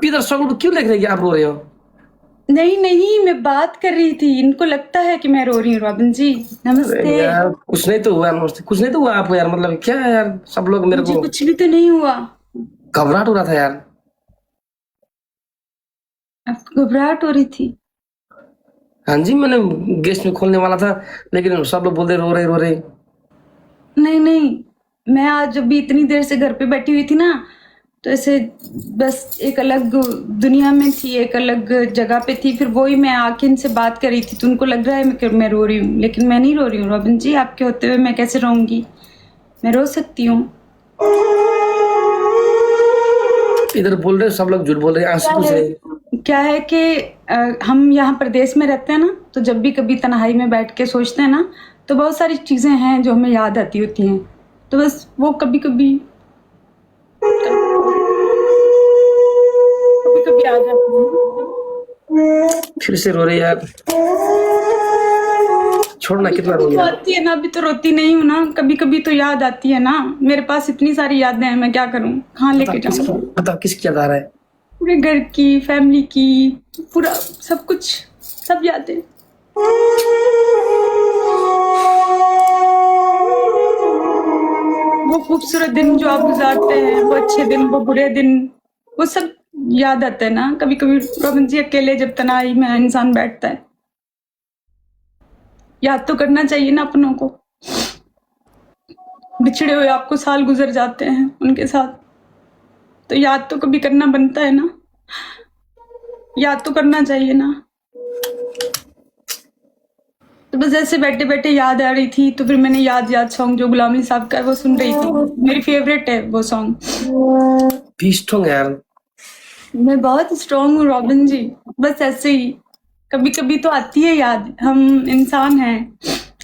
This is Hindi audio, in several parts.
इधर सॉन्ग क्यों लिख रही है, आप रो रहे हो? नहीं नहीं, मैं बात कर रही थी। इनको लगता है कि मैं रो रही हूँ। रॉबिन जी अरे नमस्ते। यार कुछ नहीं तो हुआ, मुझसे कुछ नहीं तो हुआ आपको यार, मतलब क्या है यार, सब लोग मेरे मुझे को कुछ भी तो नहीं हुआ। घबराहट हो रहा था यार। आपको घबराहट हो रही थी? हाँ जी, मैंने गेस्ट में खोलने वाला था, लेकिन सब लोग बोल रहे रो रहे। नहीं नहीं, मैं आज जब भी इतनी देर से घर पे बैठी हुई थी ना, तो ऐसे बस एक अलग दुनिया में थी, एक अलग जगह पे थी। फिर वही मैं आके इनसे बात कर रही थी, तो उनको लग रहा है मैं रो रही हूँ, लेकिन मैं नहीं रो रही हूँ। रॉबिन जी आपके होते हुए मैं कैसे रोऊंगी? मैं रो सकती हूँ। इधर बोल रहे सब लोग झूठ बोल रहे हैं, आंसू पूछ रहे हैं। क्या है कि हम यहाँ प्रदेश में रहते हैं ना, तो जब भी कभी तन्हाई में बैठ के सोचते हैं ना, तो बहुत सारी चीज़ें हैं जो हमें याद आती होती हैं। तो बस वो कभी कभी आ जाती हैं। फिर से रो रहे यार, छोड़ना अभी कितना कभी तो रोगे। आती है ना, अभी तो रोती नहीं हूँ ना, कभी कभी तो याद आती है ना। मेरे पास इतनी सारी यादें हैं, मैं क्या करूँ, कहाँ लेके जाऊँ? बताओ किसकी याद आ रहा है? पूरे घर की, फैमिली की, पूरा सब कुछ, सब यादें। वो खूबसूरत दिन जो आप गुजारते हैं, वो अच्छे दिन, वो बुरे दिन, वो सब याद आते हैं ना कभी कभी। रॉबिन जी अकेले जब तन्हाई में इंसान बैठता है, याद तो करना चाहिए ना अपनों को। बिछड़े हुए आपको साल गुजर जाते हैं उनके साथ, तो याद तो कभी करना बनता है ना, याद तो करना चाहिए ना। तो बस ऐसे बैठे बैठे याद आ रही थी, तो फिर मैंने याद याद सॉन्ग जो गुलाम अली साहब का है वो सुन रही थी। मेरी फेवरेट है वो सॉन्ग। भीष्म यार। मैं बहुत स्ट्रांग हूँ रॉबिन जी, बस ऐसे ही कभी कभी तो आती है याद। हम इंसान हैं,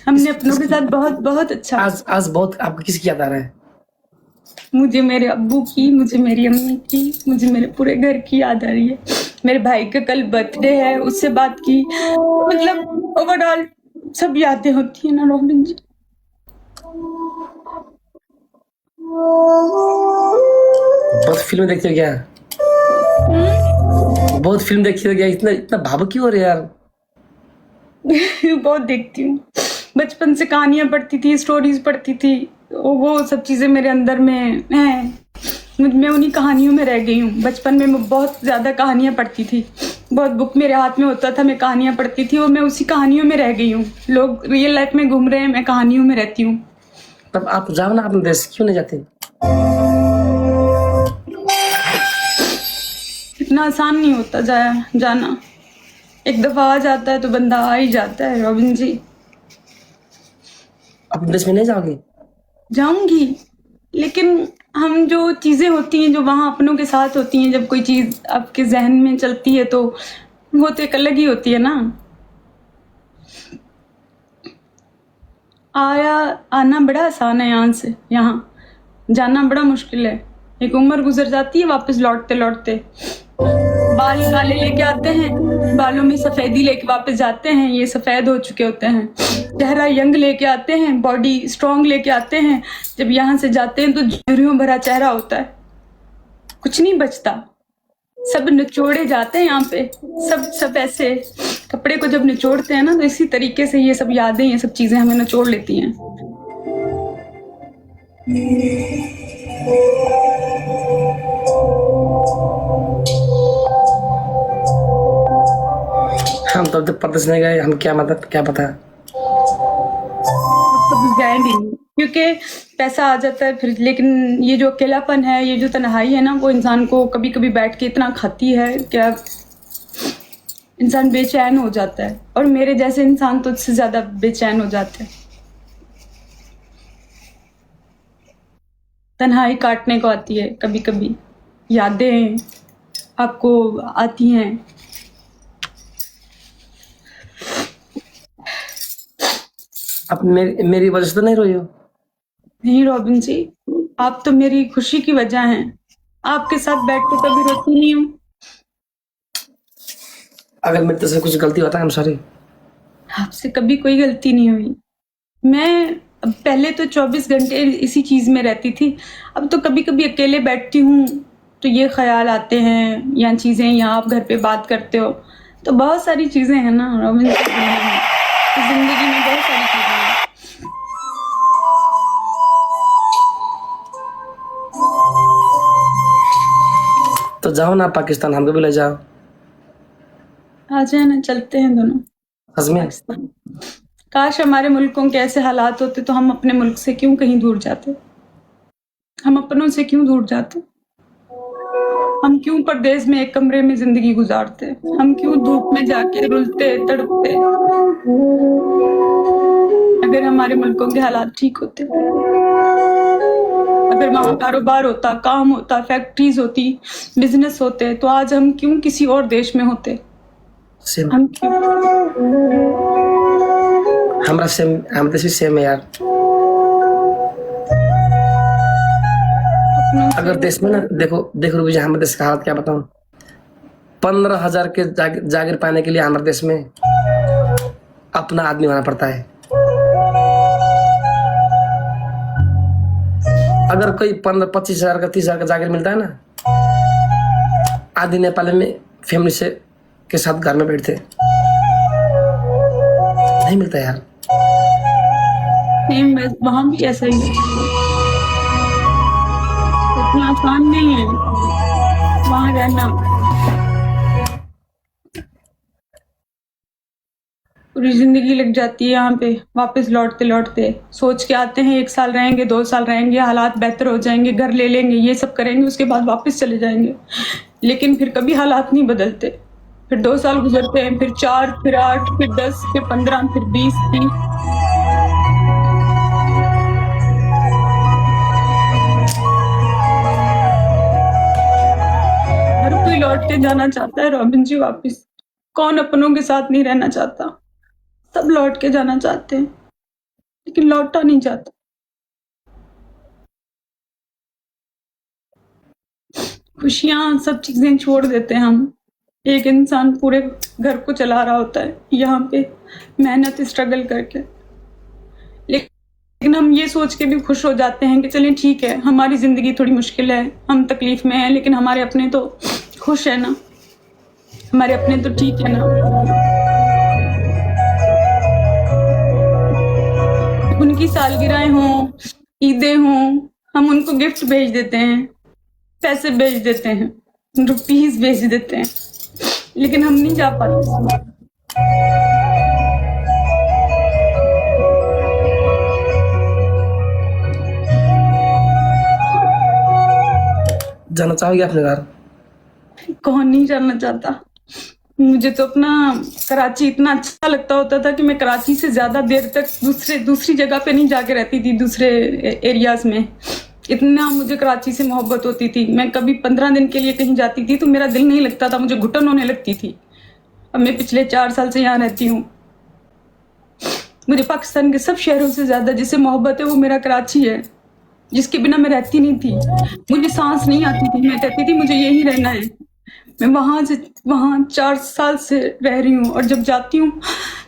हमने अपनों के साथ बहुत बहुत अच्छा। आज बहुत आपको किसकी याद आ रहा है? मुझे मेरे अब्बू की, मुझे मेरी अम्मी की, मुझे मेरे पूरे घर की याद आ रही है। मेरे भाई का कल बर्थडे है, उससे बात की, मतलब ओवरऑल सब यादें होती है ना रॉबिन जी। बहुत फिल्म देखते हो क्या? बहुत फिल्म देखते हो क्या? इतना इतना भावुक क्यों हो रहे यार? बहुत देखती हूँ, बचपन से कहानियां पढ़ती थी, स्टोरीज पढ़ती थी, वो सब चीजें मेरे अंदर में हैं। मैं उन्हीं कहानियों में रह गई हूँ। बचपन में मैं बहुत ज्यादा कहानियां पढ़ती थी, बहुत बुक मेरे हाथ में होता था, मैं कहानियां पढ़ती थी, और मैं उसी कहानियों में रह गई हूँ। लोग रियल लाइफ में घूम रहे हैं, मैं कहानियों में रहती हूँ। तब आप जाओ ना अपने देश, क्यों नहीं जाते? इतना आसान नहीं होता जाना। एक दफा आ जाता है तो बंदा आ ही जाता है रॉबिन जी। अपने देश में नहीं जाओगे? जाऊंगी, लेकिन हम जो चीजें होती हैं जो वहां अपनों के साथ होती हैं, जब कोई चीज आपके जहन में चलती है तो वो तो एक अलग ही होती है ना। आना बड़ा आसान है, यहाँ से यहाँ जाना बड़ा मुश्किल है। एक उम्र गुजर जाती है वापस लौटते लौटते। बाल काले लेके आते हैं, बालों में सफेदी लेके वापस जाते हैं, ये सफेद हो चुके होते हैं। चेहरा यंग लेके आते हैं, बॉडी स्ट्रांग लेके आते हैं, जब यहाँ से जाते हैं तो झुर्रियों भरा चेहरा होता है, कुछ नहीं बचता, सब निचोड़े जाते हैं यहाँ पे। सब ऐसे कपड़े को जब निचोड़ते हैं ना, तो इसी तरीके से ये सब यादें, ये सब चीजें हमें निचोड़ लेती हैं। हम तो अब तक प्रदेश नहीं गए, हम क्या मतलब क्या पता। कभी गए भी नहीं, क्योंकि पैसा आ जाता है फिर। लेकिन ये जो अकेलापन है, ये जो तन्हाई है ना, वो इंसान को कभी कभी बैठ के इतना खाती है क्या, इंसान बेचैन हो जाता है। और मेरे जैसे इंसान तो उससे ज्यादा बेचैन हो जाते हैं। तन्हाई काटने को आती है कभी कभी, यादें आपको आती हैं। आप मेरी वजह से तो नहीं रोई हो? नहीं रॉबिन जी, आप तो मेरी खुशी की वजह हैं। आपके साथ बैठ के कभी रोती नहीं हूँ। अगर मेरी तरफ से कुछ गलती होता है, आई एम सॉरी। आपसे कभी कोई गलती नहीं हुई। मैं पहले तो 24 घंटे इसी चीज में रहती थी, अब तो कभी कभी अकेले बैठती हूँ, तो ये ख्याल आते हैं, या चीज़ें, या आप घर पे बात करते हो, तो बहुत सारी चीज़ें हैं ना रोबिन की ज़िंदगी में बहुत सारी चीज़ें हैं। तो जाओ ना पाकिस्तान, हमको भी ले जाओ। आ जाए ना, चलते हैं दोनों। सच में काश हमारे मुल्कों के ऐसे हालात होते तो हम अपने मुल्क से क्यों कहीं दूर जाते, हम अपनों से क्यों दूर जाते, हम क्यों परदेश में एक कमरे में जिंदगी गुजारते, हम क्यों धूप में जाके रुलते तड़पते। अगर हमारे मुल्कों के हालात ठीक होते, अगर वहाँ कारोबार होता, काम होता, फैक्ट्रीज होती, बिजनेस होते, तो आज हम क्यों किसी और देश में होते, सेम, हम क्यों। हमारा सेम, हम देश भी सेम है यार। अगर देश में ना देखो देखो रूबी जी, हमारे देश का हालत क्या बताऊं। 15,000 के जागीर पाने के लिए हमारे देश में अपना आदमी होना पड़ता है। अगर कोई 15-25,000 का 30,000 का जागीर मिलता है ना, आधी नेपाल में फैमिली से के साथ घर में बैठते, नहीं मिलता यार। नहीं, वहाँ भी ऐसा ही है, इतना आसान नहीं है वहाँ रहना। पूरी जिंदगी लग जाती है यहाँ पे, वापस लौटते लौटते सोच के आते हैं 1 साल रहेंगे, 2 साल रहेंगे, हालात बेहतर हो जाएंगे, घर ले लेंगे, ये सब करेंगे, उसके बाद वापस चले जाएंगे। लेकिन फिर कभी हालात नहीं बदलते, फिर 2 साल गुजरते हैं, फिर 4, फिर 8, फिर 10, फिर 15, फिर 20, 30। हर कोई लौट के जाना चाहता है रॉबिन जी वापस। कौन अपनों के साथ नहीं रहना चाहता, सब लौट के जाना चाहते हैं, लेकिन लौटा नहीं जाता। खुशियां, सब चीजें छोड़ देते हैं हम। एक इंसान पूरे घर को चला रहा होता है यहाँ पे मेहनत स्ट्रगल करके, लेकिन हम ये सोच के भी खुश हो जाते हैं कि चलें ठीक है, हमारी जिंदगी थोड़ी मुश्किल है, हम तकलीफ में हैं, लेकिन हमारे अपने तो खुश है ना, हमारे अपने तो ठीक है ना। उनकी सालगिरहें हों, ईदें हों, हम उनको गिफ्ट भेज देते हैं, पैसे भेज देते हैं, रुपीज भेज देते हैं, लेकिन हम नहीं जा पाते। जाना चाहोगे अपने घर? कौन नहीं जाना चाहता। मुझे तो अपना कराची इतना अच्छा लगता होता था कि मैं कराची से ज्यादा देर तक दूसरी जगह पे नहीं जाके रहती थी, दूसरे एरियाज में। इतना मुझे कराची से मोहब्बत होती थी। मैं कभी 15 दिन के लिए कहीं जाती थी तो मेरा दिल नहीं लगता था, मुझे घुटन होने लगती थी। अब मैं पिछले 4 साल से यहाँ रहती हूँ। मुझे पाकिस्तान के सब शहरों से ज्यादा जिससे मोहब्बत है वो मेरा कराची है, जिसके बिना मैं रहती नहीं थी। मुझे सांस नहीं आती थी, मैं कहती थी मुझे यही रहना है। मैं वहाँ 4 साल से रह रही हूँ, और जब जाती हूँ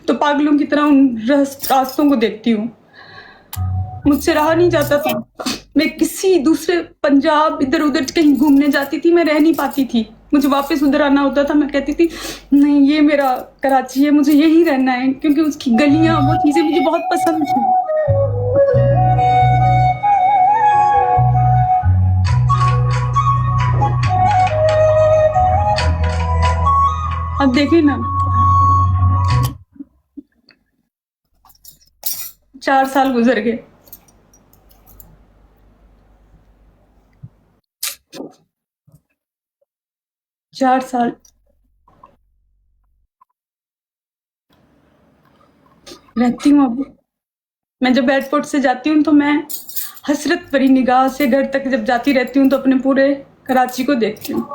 तो पागलों की तरह उन रास्तों को देखती हूँ। मुझसे रहा नहीं जाता था। मैं किसी दूसरे पंजाब इधर उधर कहीं घूमने जाती थी, मैं रह नहीं पाती थी। मुझे वापस उधर आना होता था, मैं कहती थी नहीं ये मेरा कराची है, मुझे यही रहना है, क्योंकि उसकी गलियां, वो चीजें मुझे बहुत पसंद थी। अब देखिए ना, 4 साल गुजर गए। चार साल रहती हूँ। अब मैं जब एयरपोर्ट से जाती हूँ तो मैं हसरत भरी निगाह से घर तक जब जाती रहती हूँ तो अपने पूरे कराची को देखती हूँ।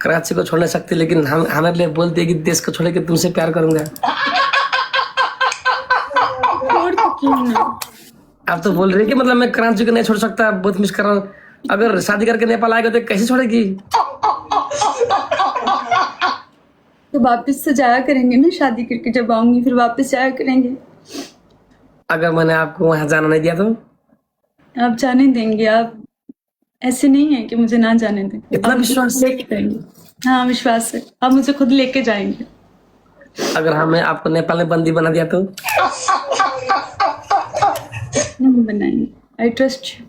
कराची को छोड़ नहीं सकते, लेकिन हम हमारे लिए बोलते हैं कि देश को छोड़ के तुमसे प्यार करूंगा। छोड़ चुकी हूँ ना। आप तो बोल रहे हैं कि मतलब मैं कराची को नहीं छोड़ सकता, बहुत मिस कर रहा हूँ। अगर शादी करके नेपाल आएगा तो कैसे छोड़ेगी? तो वापस से जाया करेंगे ना, शादी करके जब आऊंगी फिर वापस जाया करेंगे। अगर मैंने आपको वहां जाना नहीं दिया तो? आप जाने देंगे? आप ऐसे नहीं है कि मुझे ना जाने दें। इतना आप मुझे विश्वास? लेके जाएंगे। हाँ विश्वास है, आप मुझे खुद लेके जाएंगे। अगर हमें आपको नेपाल में बंदी बना दिया तो? नहीं बनाएंगे, आई ट्रस्ट यू।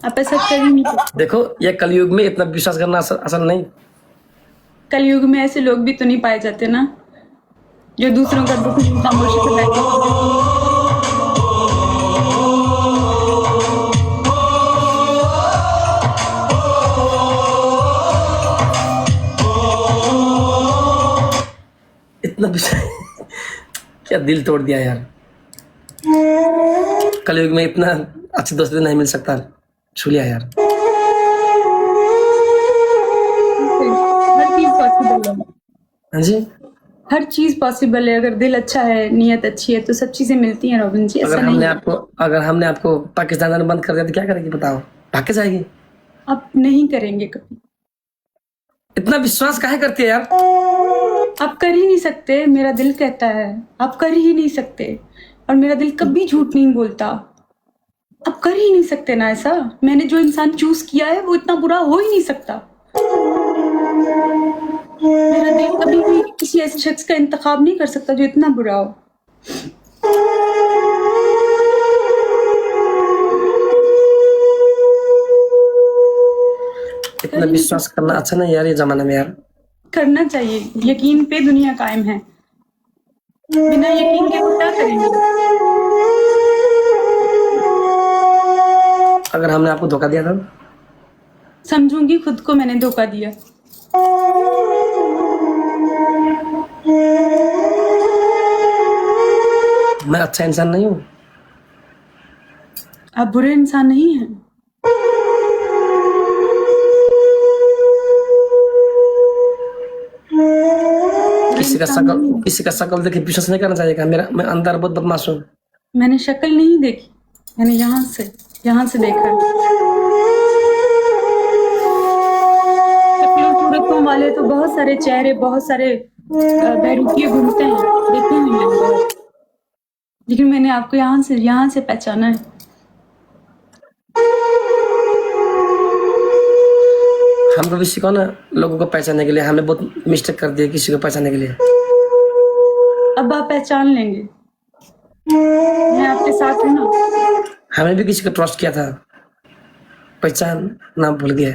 आप ऐसा कर ही नहीं सकते। देखो, ये कलयुग में इतना विश्वास करना असल नहीं। कलयुग में ऐसे लोग भी तो नहीं पाए जाते ना, जो दूसरों का दुख खामोशी से बैठे। इतना विश्वास क्या दिल तोड़ दिया यार। कलयुग में इतना अच्छे दोस्त नहीं मिल सकता। छू लिया यार। हर चीज पॉसिबल है। हाँ जी। हर चीज पॉसिबल है, अगर दिल अच्छा है, नीयत अच्छी है तो सब चीजें मिलती हैं रॉबिन जी, ऐसा नहीं है। अगर हमने आपको पाकिस्तान आना बंद कर दिया तो क्या करेगी बताओ? भाग के जाएगी? आप नहीं करेंगे कभी। इतना विश्वास काहे करती है यार? आप कर ही नहीं सकते, मेरा दिल कहता है आप कर ही नहीं सकते, और मेरा दिल कभी झूठ नहीं बोलता। आप कर ही नहीं सकते ना ऐसा। मैंने जो इंसान चूज किया है वो इतना बुरा हो ही नहीं सकता। मेरा दिल कभी भी किसी ऐसे शख्स का इंतखाब नहीं कर सकता जो इतना बुरा हो। इतना विश्वास करना अच्छा नहीं यार ये जमाने में यार। करना चाहिए, यकीन पे दुनिया कायम है। बिना यकीन के तो क्या करेंगे। अगर हमने आपको धोखा दिया था? समझूंगी खुद को मैंने धोखा दिया। मैं अच्छा इंसान नहीं हूँ? आप बुरे इंसान नहीं हैं। किसी का शकल देखे विश्वास नहीं करना चाहिए क्या? मैं अंदर बहुत बदमाश हूँ। मैंने शक्ल नहीं देखी, मैंने यहाँ से देखा है। शक्लों सूरतों वाले तो बहुत सारे चेहरे, बहुत सारे बहरूपिये घूमते हैं, देखे हैं मैंने बहुत। लेकिन मैंने आपको यहाँ से पहचाना है। हमको भी सिखाओ ना लोगों को पहचानने के लिए। हमने बहुत मिस्टेक कर दिया किसी को पहचानने के लिए। अब आप पहचान लेंगे, मैं आपके साथ हूँ ना। हमने भी किसी को ट्रस्ट किया था, पहचान नाम भूल गया।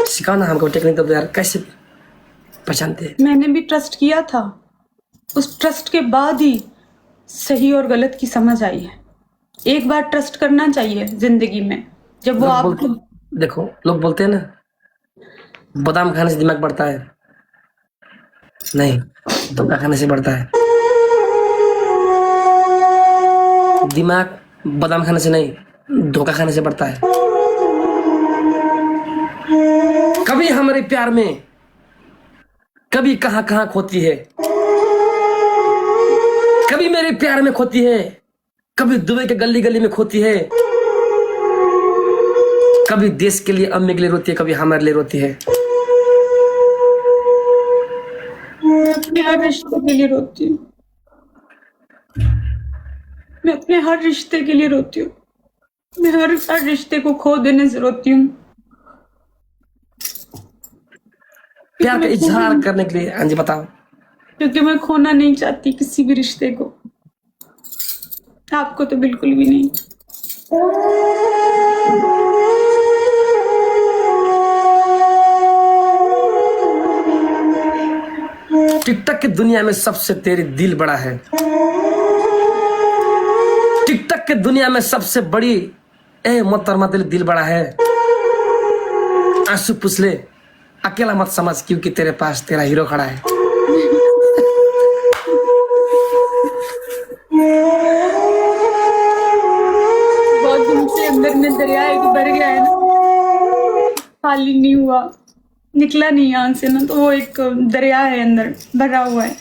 सिखाओ ना हमको टेक्निक तो यार, कैसे पहचानते हैं? मैंने भी ट्रस्ट किया था, उस ट्रस्ट के बाद ही सही और गलत की समझ आई है। एक बार ट्रस्ट करना चाहिए जिंदगी में, जब वो आपको। देखो, लोग बोलते हैं ना बादाम खाने से दिमाग बढ़ता है। नहीं, धोखा खाने से बढ़ता है। दिमाग बादाम खाने से नहीं, धोखा खाने से बढ़ता है। कभी हमारे प्यार में कभी कहां कहां खोती है, कभी मेरे प्यार में खोती है, कभी दुबई के गली गली में खोती है, कभी देश के लिए अम्मी के लिए रोती है, कभी हमारे लिए रोती है। मैं अपने हर रिश्ते के लिए रोती हूँ, मैं अपने हर रिश्ते के लिए रोती हूँ, मैं हर रिश्ते को खो देने से रोती हूँ। प्यार का इजहार करने के लिए। हाँ जी बताओ। क्योंकि मैं खोना नहीं चाहती किसी भी रिश्ते को, आपको तो बिल्कुल भी नहीं। टिकटॉक की दुनिया में सबसे तेरी दिल बड़ा है। टिकटॉक की दुनिया में सबसे बड़ी ए मोहतरमा तेरी दिल बड़ा है। आंसू पूछ ले, अकेला मत समझ, क्योंकि तेरे पास तेरा हीरो खड़ा है। बहुत दिन से अंदर में दरिया एक भर गया है ना, खाली नहीं हुआ, निकला नहीं यहाँ से ना, तो वो एक दरिया है अंदर भरा हुआ है,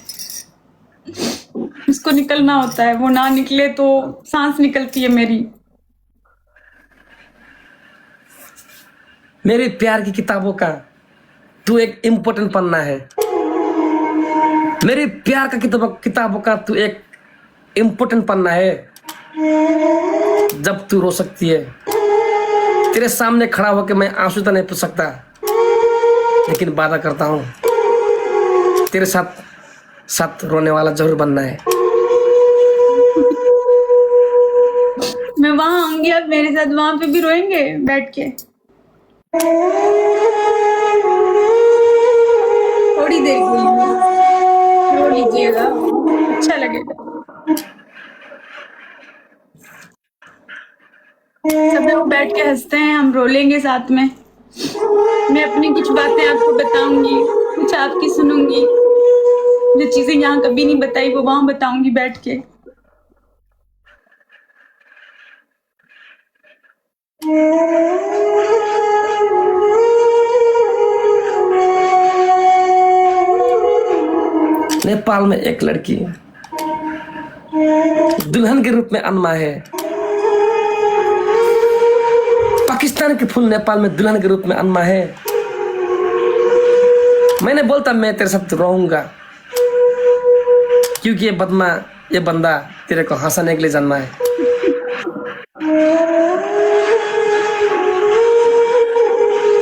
उसको निकलना होता है। वो ना निकले तो सांस निकलती है मेरी। मेरे प्यार की किताबों का तू एक इम्पोर्टेंट पन्ना है। मेरी प्यार का किताबों का तू एक इम्पोर्टेंट पन्ना है। जब तू रो सकती है, तेरे सामने खड़ा होकर मैं आंसू तो नहीं पूछ सकता, लेकिन वादा करता हूं तेरे साथ साथ रोने वाला जरूर बनना है। मैं वहां आऊंगी, आप मेरे साथ वहां पे भी रोएंगे बैठ के? थोड़ी देर के लिए रो लीजिएगा, अच्छा लगेगा। सब लोग बैठ के हंसते हैं, हम रो लेंगे साथ में। मैं अपनी कुछ बातें आपको बताऊंगी, कुछ आपकी सुनूंगी। जो चीजें यहाँ कभी नहीं बताई वो वहां बताऊंगी बैठ के। नेपाल में एक लड़की दुल्हन के रूप में अनमा है। पाकिस्तान के फूल नेपाल में दुल्हन के रूप में अनमा है। मैंने बोलता मैं तेरे साथ रहूंगा, क्योंकि ये बंदा तेरे को हंसाने के लिए जन्मा है।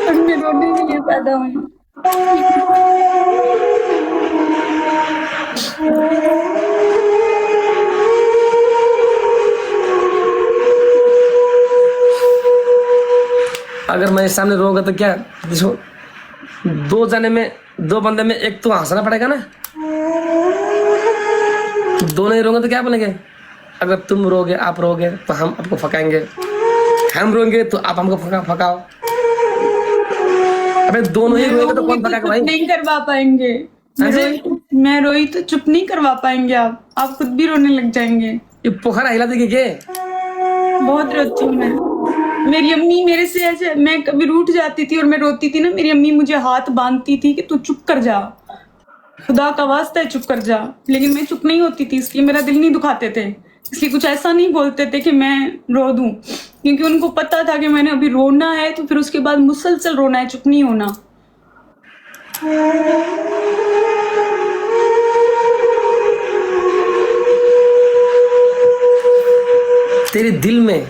और मैं रोने के लिए पैदा हुई। अगर मैं सामने रोऊंगा तो क्या, देखो दो बंदे में एक तो हंसना पड़ेगा ना। दोनों ही रोंगे तो क्या बोलेंगे? अगर तुम रोगे, आप रोगे तो हम आपको फकाएंगे, हम रोएंगे तो आप हमको फकाओ। अबे दोनों ही रोएंगे तो कौन फकाएगा भाई? नहीं करवा पाएंगे। मैं रोई तो चुप नहीं करवा पाएंगे आप खुद भी रोने लग जाएंगे। ये पोखरा हिला देगी के? बहुत रोती हूँ मैं। मेरी अम्मी मेरे से ऐसे, मैं कभी रूठ जाती थी और मैं रोती थी ना, मेरी अम्मी मुझे हाथ बांधती थी कि तू चुप कर जा, खुदा का वास्ता है चुप कर जा। लेकिन मैं चुप नहीं होती थी, इसलिए मेरा दिल नहीं दुखाते थे, इसलिए कुछ ऐसा नहीं बोलते थे कि मैं रो दूं, क्योंकि उनको पता था कि मैंने अभी रोना है तो फिर उसके बाद मुसलसल रोना है, चुप नहीं होना। तेरे दिल में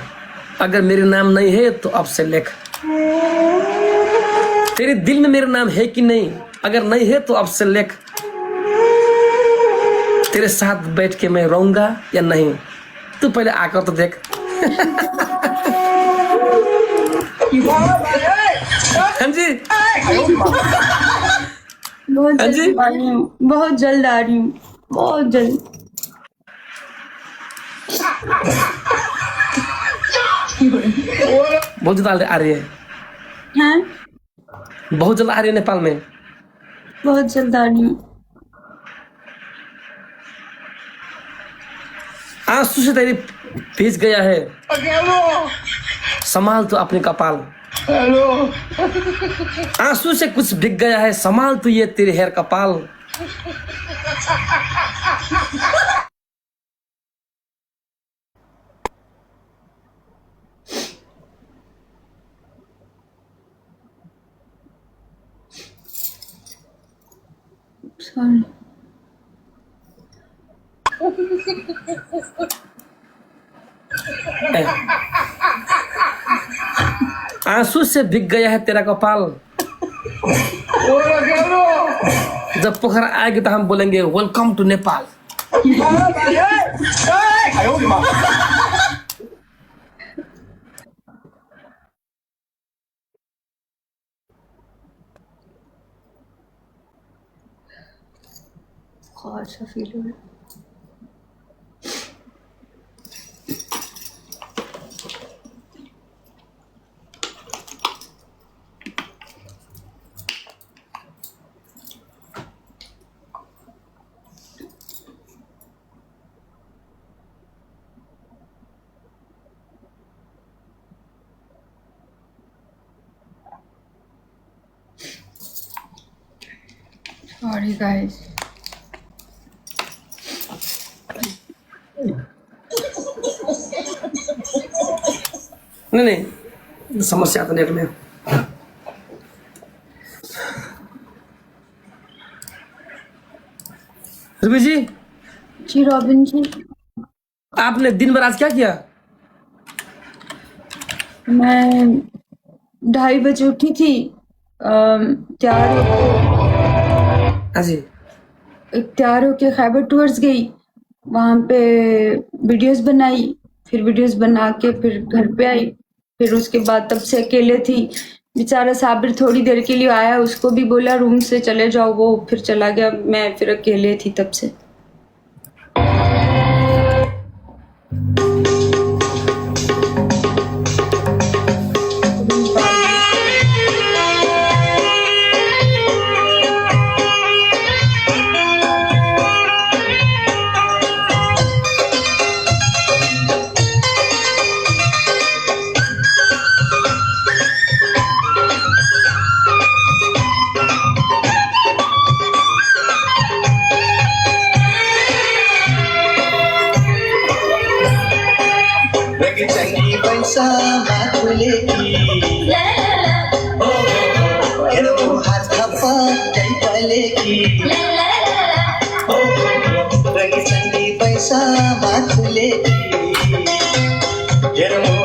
अगर मेरे नाम नहीं है तो अब से लिख। तेरे दिल में मेरा नाम है कि नहीं, अगर नहीं है तो अब से लिख। तेरे साथ बैठ के मैं रहूंगा या नहीं, तू पहले आकर तो देख। हाँ जी, बहुत हाँ जी। जल्द आ रही हूँ, बहुत जल्द आ रही हूँ, बहुत जल्द। बहुत जल्द आ रही है, हैं? बहुत जल्द आ रही है नेपाल में। बहुत जल्द आ रही हूँ। आंसू से तेरी भीज गया है, संभाल तो अपने कपाल। आंसू से कुछ भीग गया है, संभाल तो ये तेरे हेर कपाल। सॉरी। आंसू से भीग गया है तेरा कपाल। जब पोखरा आएगी तो हम बोलेंगे वेलकम टू नेपाल। अच्छा फील हो रहा है। Sorry guys. नहीं समस्या तो नहीं में। रूबी जी रॉबिन जी, आपने दिन भर आज क्या किया? मैं 2:30 बजे उठी थी, तैयार हाँ जी। तैयार होके खैबर टूर्स गई, वहाँ पे वीडियोस बनाई, फिर वीडियोस बना के फिर घर पे आई, फिर उसके बाद तब से अकेले थी। बेचारा साबिर थोड़ी देर के लिए आया, उसको भी बोला रूम से चले जाओ, वो फिर चला गया, मैं फिर अकेले थी तब से। रग चंगी पैसा माथुले की हेरो हात खप्पा कई पले की रग चंगी पैसा माथुले की हेरो